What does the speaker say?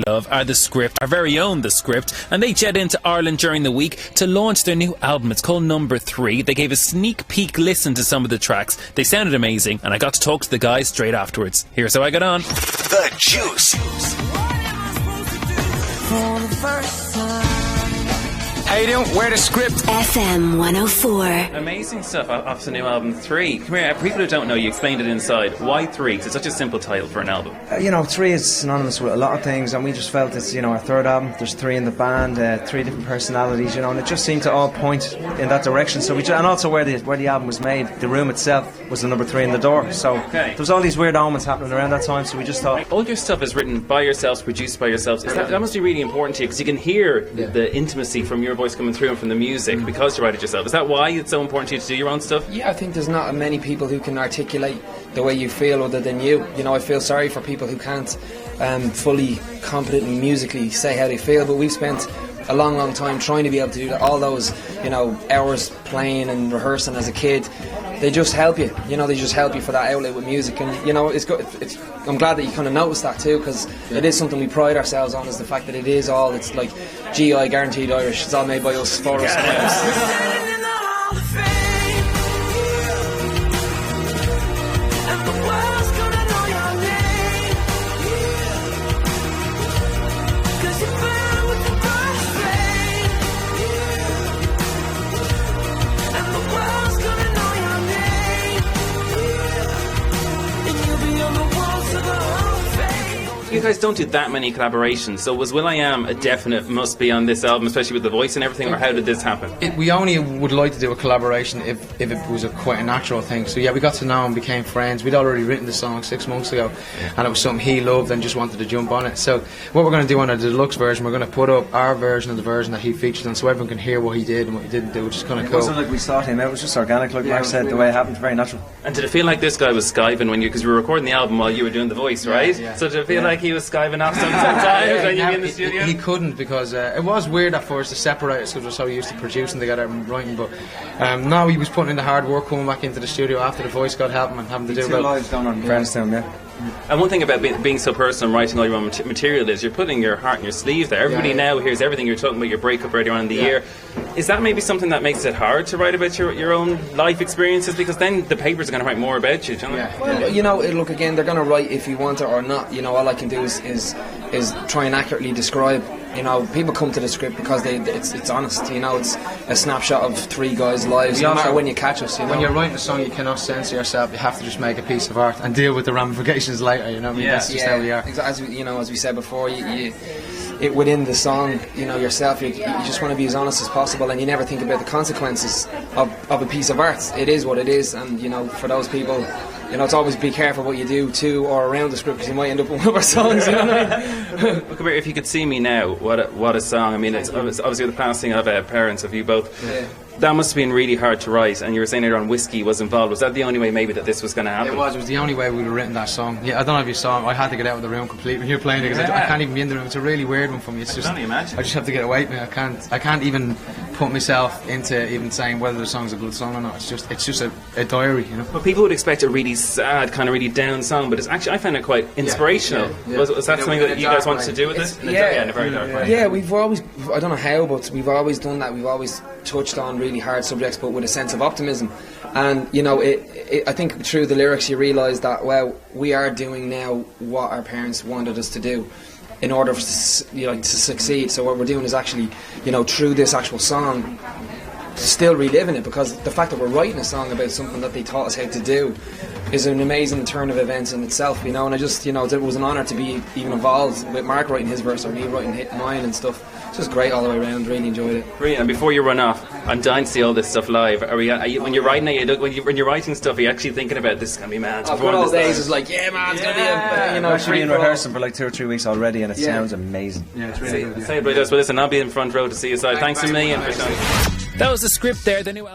love are The Script, our very own The Script, and they jet into Ireland during the week to launch their new album. It's called Number 3. They gave a sneak peek listen to some of the tracks. They sounded amazing, and I got to talk to the guys straight afterwards. Here's how I got on. The Juice. How you doing? We're The Script. FM 104. Amazing stuff off the new album 3. Come here, people who don't know, you explained it inside. Why 3? 'Cause it's such a simple title for an album. 3 is synonymous with a lot of things, and we just felt it's, our third album. There's 3 in the band, 3 different personalities, and it just seemed to all point in that direction. So and also where the album was made, the room itself was the number 3 in the door. So there was all these weird omens happening around that time. So we just thought, all your stuff is written by yourselves, produced by yourselves. That must be really important to you, because you can hear the intimacy from your voice coming through and from the music because you write it yourself. Is that why it's so important to you to do your own stuff? Yeah, I think there's not many people who can articulate the way you feel other than you. I feel sorry for people who can't fully, competently, musically say how they feel, but we've spent a long time trying to be able to do that. All those, hours playing and rehearsing as a kid, they just help you. They just help you for that outlet with music, and it's good. I'm glad that you kind of noticed that too, because it is something we pride ourselves on, is the fact that it's like GI guaranteed Irish. It's all made by us, for us. You guys don't do that many collaborations, so was will.i.am a definite must be on this album, especially with the voice and everything, or how did this happen? We only would like to do a collaboration if it was quite a natural thing. So we got to know and became friends. We'd already written the song 6 months ago, and it was something he loved and just wanted to jump on it. So what we're going to do on the deluxe version, we're going to put up our version of the version that he featured on, so everyone can hear what he did and what he didn't do, which is kind of cool. It wasn't like we sought him out, it was just organic, like Mark said, the way it happened, very natural. And did it feel like this guy was skiving because you were recording the album while you were doing the voice, right? Yeah. So did it feel like he was skiving off sometimes when you were in the studio? He couldn't, because it was weird at first to separate us, because we're so used to producing together and writing, but now he was putting in the hard work coming back into the studio after the voice got help him and having to do 2 lives down on Brownstown, And one thing about being so personal and writing all your own material is you're putting your heart in your sleeve there. Everybody now hears everything. You're talking about your breakup earlier on in the year. Is that maybe something that makes it hard to write about your own life experiences? Because then the papers are going to write more about you, don't they? Well, look, again, they're going to write if you want it or not. All I can do is try and accurately describe. People come to the script because it's honest. It's a snapshot of 3 guys' lives. No matter when you catch us. When you're writing a song, you cannot censor yourself. You have to just make a piece of art and deal with the ramifications later. That's just how we are. As we said before, it within the song, yourself, you just want to be as honest as possible, and you never think about the consequences of a piece of art. It is what it is, and for those people, it's always be careful what you do to or around the script, because you might end up with one of our songs. What I mean? Look, If You Could See Me Now, what a song! I mean, it's obviously the passing of parents of you both. Yeah. That must have been really hard to write, and you were saying earlier on whiskey was involved. Was that the only way maybe that this was going to happen? It was the only way we would have written that song. I don't know if you saw it, I had to get out of the room completely when you're playing it, because I can't even be in the room. It's a really weird one for me. It's just, I can only imagine. I just have to get away from it. I can't even put myself into even saying whether the song's a good song or not. It's just a diary, But people would expect a really sad, kind of really down song, but it's actually, I find it quite inspirational. Was that something that you guys wanted to do with it? In a very dark way. Yeah, we've always, I don't know how, but we've always done that. We've always touched on really hard subjects, but with a sense of optimism. And I think through the lyrics you realise that we are doing now what our parents wanted us to do in order for us to succeed. So what we're doing is actually through this actual song still reliving it, because the fact that we're writing a song about something that they taught us how to do is an amazing turn of events in itself, and I just, it was an honour to be even involved with Mark writing his verse or me writing mine and stuff. It's just great all the way around. Really enjoyed it. Brilliant. And before you run off, I'm dying to see all this stuff live. When you're writing it, when you're writing stuff, are you actually thinking about this is going to be mad? Good old days is like, man, it's going to be a we're in rehearsing for like 2 or 3 weeks already, and it sounds amazing. Yeah, it's really good. Say it, but listen, I'll be in front row to see you. So thanks a million for showing. That was The Script there, the new album.